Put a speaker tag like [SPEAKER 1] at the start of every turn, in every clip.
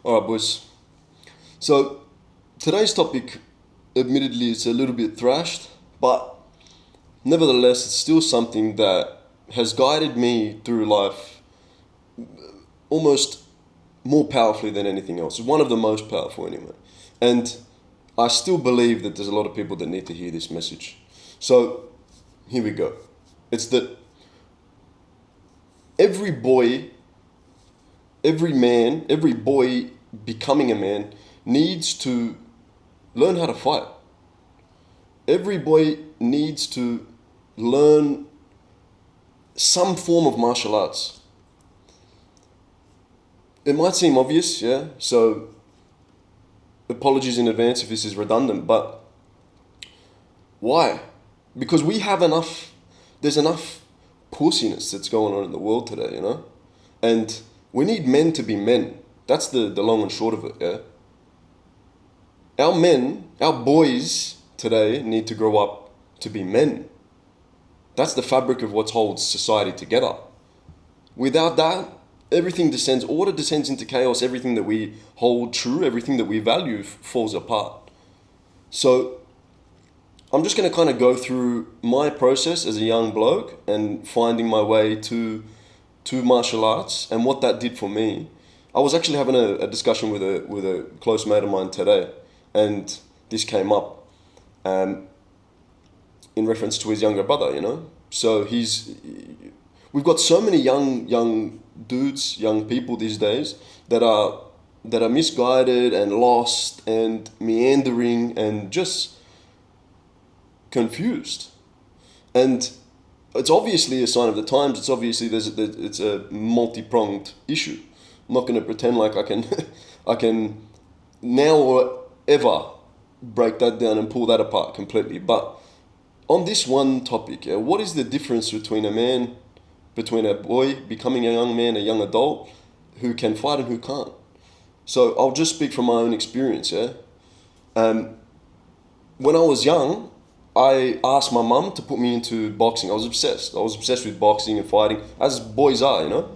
[SPEAKER 1] All right, boys. So today's topic, admittedly, is a little bit thrashed, but nevertheless, it's still something that has guided me through life almost more powerfully than anything else. One of the most powerful, anyway. And I still believe that there's a lot of people that need to hear this message. So here we go. It's that every boy, every man, every boy becoming a man needs to learn how to fight. Every boy needs to learn some form of martial arts. It might seem obvious, yeah? So apologies in advance if this is redundant, but why? Because there's enough pussiness that's going on in the world today, And we need men to be men. That's the long and short of it, yeah? Our boys today need to grow up to be men. That's the fabric of what holds society together. Without that, order descends into chaos, everything that we hold true, everything that we value falls apart. So I'm just going to kind of go through my process as a young bloke and finding my way to martial arts and what that did for me. I was actually having a discussion with a close mate of mine today, and this came up in reference to his younger brother, So we've got so many young dudes, young people these days that are misguided and lost and meandering and just confused. And it's obviously a sign of the times. It's obviously it's a multi-pronged issue. I'm not going to pretend like I can I can now or ever break that down and pull that apart completely. But on this one topic, what is the difference between a boy becoming a young man, a young adult, who can fight and who can't? So I'll just speak from my own experience, yeah? When I was young, I asked my mum to put me into boxing. I was obsessed. I was obsessed with boxing and fighting, as boys are,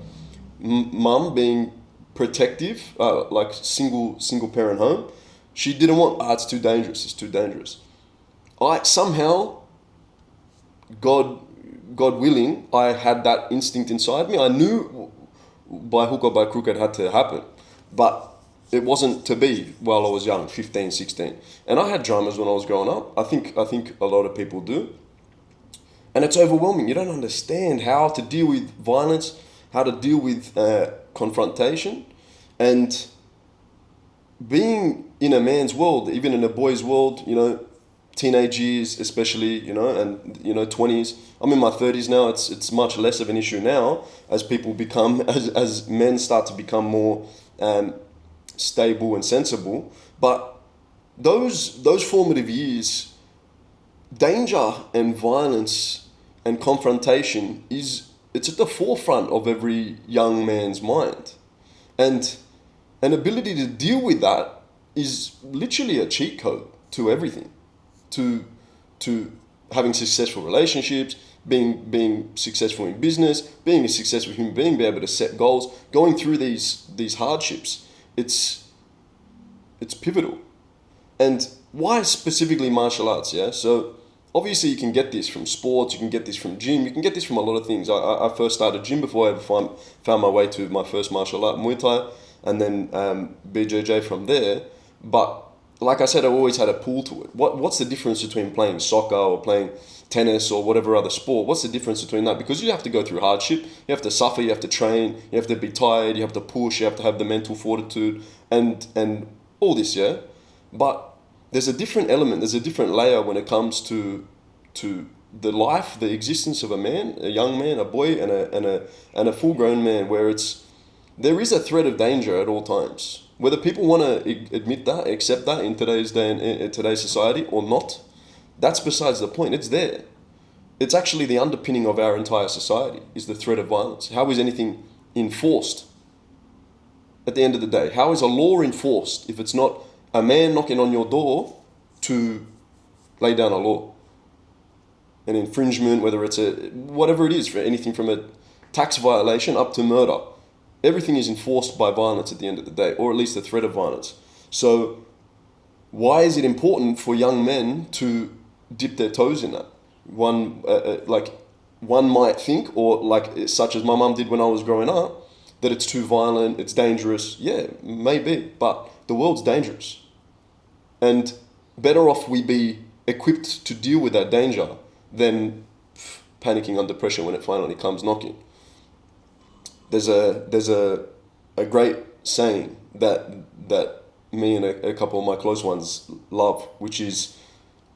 [SPEAKER 1] Mum being protective, like single parent home, she didn't want, it's too dangerous, it's too dangerous. I somehow, God willing, I had that instinct inside me. I knew by hook or by crook it had to happen, but it wasn't to be while I was young, 15, 16. And I had dramas when I was growing up. I think a lot of people do. And it's overwhelming. You don't understand how to deal with violence, how to deal with confrontation. And being in a man's world, even in a boy's world, teenage years especially, and 20s. I'm in my 30s now. It's much less of an issue now as people become, as men start to become more stable and sensible. But those formative years, danger and violence and confrontation it's at the forefront of every young man's mind. And an ability to deal with that is literally a cheat code to everything. To having successful relationships, being successful in business, being a successful human being, be able to set goals, going through these hardships. It's pivotal. And why specifically martial arts? Yeah, so obviously you can get this from sports, you can get this from gym, you can get this from a lot of things. I first started gym before I ever found my way to my first martial art, Muay Thai, and then BJJ from there. But like I said, I've always had a pull to it. What's the difference between playing soccer or playing tennis or whatever other sport? What's the difference between that? Because you have to go through hardship, you have to suffer, you have to train, you have to be tired, you have to push, you have to have the mental fortitude and all this, yeah? But there's a different element, there's a different layer when it comes to the life, the existence of a man, a young man, a boy, and a full-grown man, where there is a threat of danger at all times. Whether people want to admit that, accept that in today's day and in today's society or not, that's besides the point. It's there. It's actually the underpinning of our entire society is the threat of violence. How is anything enforced at the end of the day? How is a law enforced if it's not a man knocking on your door to lay down a law? An infringement, whatever it is, for anything from a tax violation up to murder. everything is enforced by violence at the end of the day, or at least the threat of violence. So why is it important for young men to dip their toes in that? One might think, or like such as my mum did when I was growing up, that it's too violent, it's dangerous. Yeah, maybe, but the world's dangerous. And better off we be equipped to deal with that danger than panicking under pressure when it finally comes knocking. There's a great saying that me and a couple of my close ones love, which is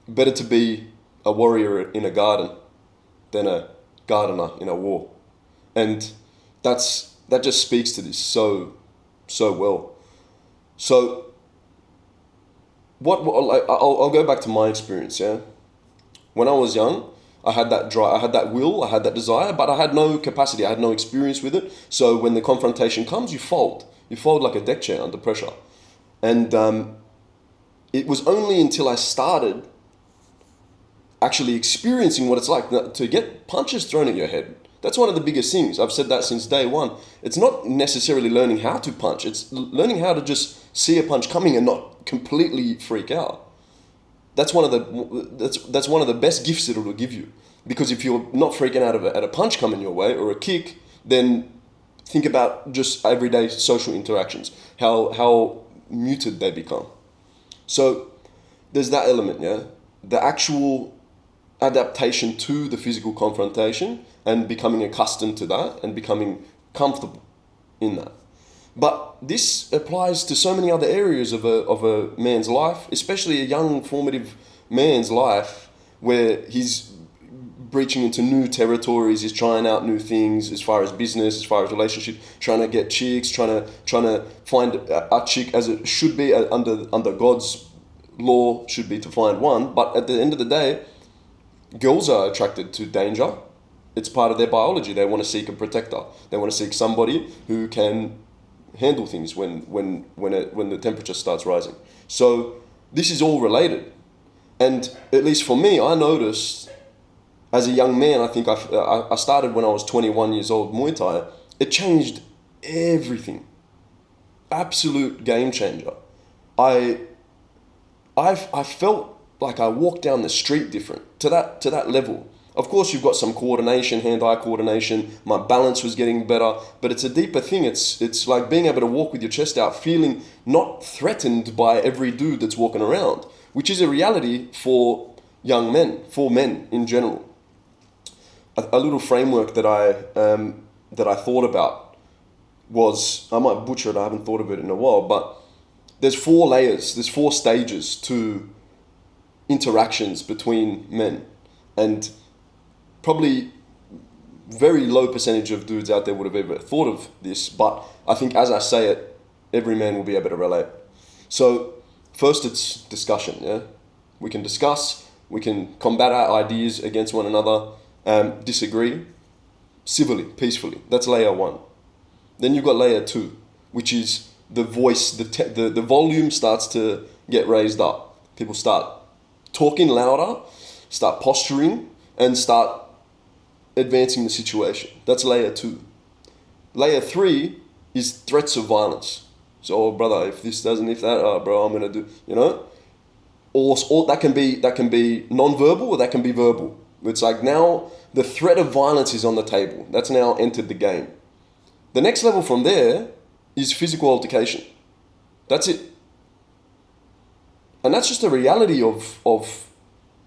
[SPEAKER 1] better to be a warrior in a garden than a gardener in a war. And that just speaks to this so well. So I'll go back to my experience, yeah. When I was young, I had that drive, I had that will, I had that desire, but I had no capacity, I had no experience with it. So when the confrontation comes, you fold. You fold like a deck chair under pressure. And it was only until I started actually experiencing what it's like to get punches thrown at your head. That's one of the biggest things. I've said that since day one. It's not necessarily learning how to punch. It's learning how to just see a punch coming and not completely freak out. That's one of the best gifts that it'll give you. Because if you're not freaking out at a punch coming your way or a kick, then think about just everyday social interactions, how muted they become. So there's that element, yeah? The actual adaptation to the physical confrontation and becoming accustomed to that and becoming comfortable in that. But this applies to so many other areas of a man's life, especially a young, formative man's life, where he's breaching into new territories, he's trying out new things as far as business, as far as relationship, trying to get chicks, trying to find a chick as it should be under God's law, should be to find one. But at the end of the day, girls are attracted to danger. It's part of their biology. They want to seek a protector. They want to seek somebody who can handle things when the temperature starts rising. So this is all related. And at least for me, I noticed as a young man, I think I started when I was 21 years old, Muay Thai. It changed everything. Absolute game changer. I felt like I walked down the street different to that level. Of course, you've got some coordination, hand-eye coordination. My balance was getting better, but it's a deeper thing. It's like being able to walk with your chest out, feeling not threatened by every dude that's walking around, which is a reality for young men, for men in general. A little framework that I thought about was, I might butcher it, I haven't thought of it in a while, but there's 4 layers, there's 4 stages to interactions between men. And probably very low percentage of dudes out there would have ever thought of this, but I think as I say it, every man will be able to relate. So first it's discussion, yeah? We can discuss, we can combat our ideas against one another, disagree civilly, peacefully. That's layer 1. Then you've got layer 2, which is the voice, the volume starts to get raised up. People start talking louder, start posturing, and start advancing the situation. That's layer 2. Layer 3 is threats of violence. So, oh, brother, if this doesn't, if that, oh, bro, I'm gonna do, you know. Or that can be non-verbal, or that can be verbal. It's like now the threat of violence is on the table. That's now entered the game. The next level from there is physical altercation. That's it. And that's just a reality of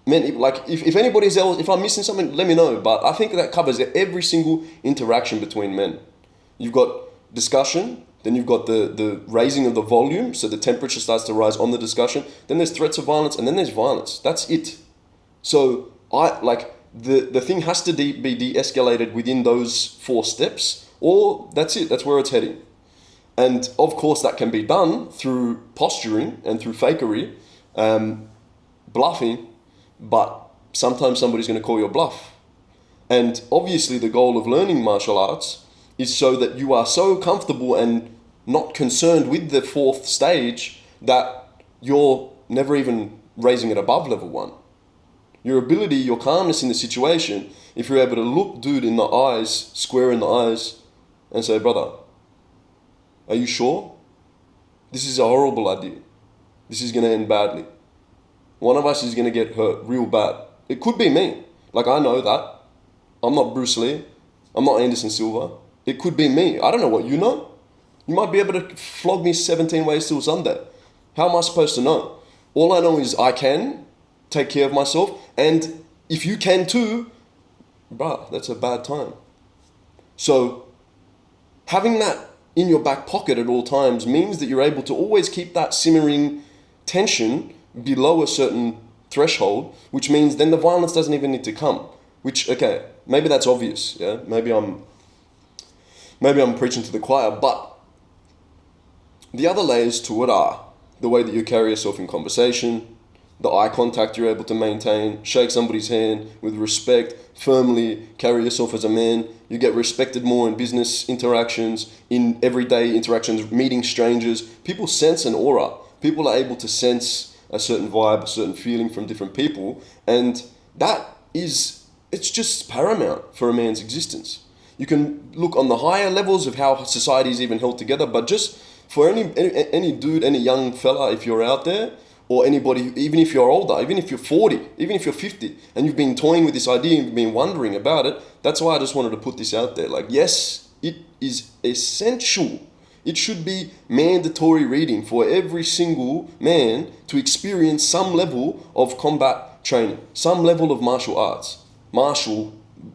[SPEAKER 1] men. Like if anybody else, if I'm missing something, let me know. But I think that covers every single interaction between men. You've got discussion, then you've got the raising of the volume, so the temperature starts to rise on the discussion. Then there's threats of violence, and then there's violence. That's it. So the thing has to be de-escalated within those 4 steps, or that's it. That's where it's heading. And of course, that can be done through posturing and through fakery, bluffing, but sometimes somebody's going to call your bluff. And obviously the goal of learning martial arts is so that you are so comfortable and not concerned with the 4th stage that you're never even raising it above level 1. Your ability, your calmness in the situation, if you're able to look dude in the eyes, square in the eyes, and say, brother, Are you sure? This is a horrible idea. This is going to end badly. One of us is going to get hurt real bad. It could be me. Like, I know that. I'm not Bruce Lee. I'm not Anderson Silva. It could be me. I don't know what you know. You might be able to flog me 17 ways till Sunday. How am I supposed to know? All I know is I can take care of myself. And if you can too, bruh, that's a bad time. So having that in your back pocket at all times means that you're able to always keep that simmering tension below a certain threshold, which means then the violence doesn't even need to come. Which, okay, maybe that's obvious, yeah? Maybe I'm preaching to the choir, but the other layers to it are the way that you carry yourself in conversation, the eye contact you're able to maintain, shake somebody's hand with respect, firmly carry yourself as a man. You get respected more in business interactions, in everyday interactions, meeting strangers. People sense an aura. People are able to sense a certain vibe, a certain feeling from different people. And it's just paramount for a man's existence. You can look on the higher levels of how society is even held together, but just for any dude, any young fella, if you're out there, or anybody, even if you're older, even if you're 40, even if you're 50, and you've been toying with this idea and you've been wondering about it, that's why I just wanted to put this out there. Like, yes, it is essential. It should be mandatory reading for every single man to experience some level of combat training, some level of martial arts, martial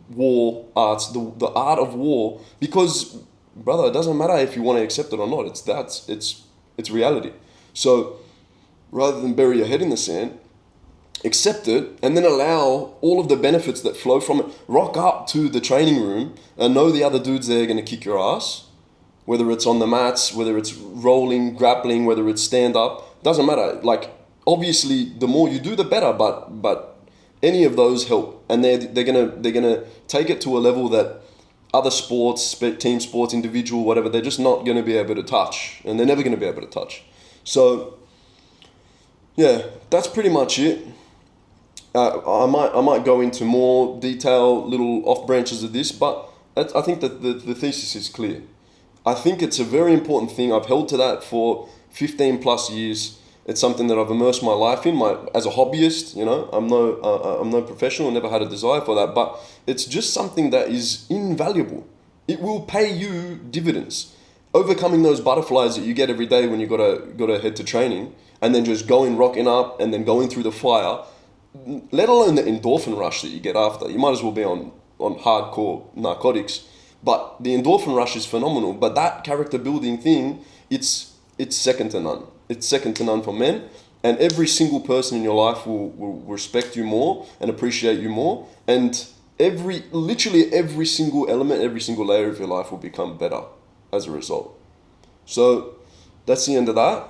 [SPEAKER 1] war arts, the art of war, because, brother, it doesn't matter if you want to accept it or not. It's reality. So rather than bury your head in the sand, accept it, and then allow all of the benefits that flow from it. Rock up to the training room and know the other dudes there are going to kick your ass, whether it's on the mats, whether it's rolling, grappling, whether it's stand up, doesn't matter. Like, obviously, the more you do, the better, but any of those help, and they're gonna take it to a level that other sports, team sports, individual, whatever, they're just not going to be able to touch, and they're never going to be able to touch. So yeah, that's pretty much it. I might go into more detail, little off branches of this, but I think that the thesis is clear. I think it's a very important thing. I've held to that for 15 plus years. It's something that I've immersed my life in, as a hobbyist. You know, I'm no professional. Never had a desire for that, but it's just something that is invaluable. It will pay you dividends. Overcoming those butterflies that you get every day when you gotta head to training, and then just rocking up, and then going through the fire. Let alone the endorphin rush that you get after. You might as well be on hardcore narcotics. But the endorphin rush is phenomenal. But that character building thing, it's second to none. It's second to none for men. And every single person in your life will respect you more and appreciate you more. And literally every single element, every single layer of your life will become better as a result. So that's the end of that.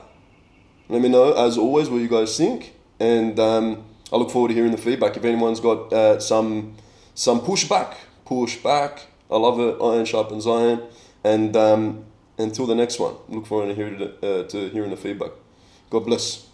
[SPEAKER 1] Let me know, as always, what you guys think. And I look forward to hearing the feedback. If anyone's got some pushback. I love it. Iron sharpens iron. And until the next one, look forward to hearing the feedback. God bless.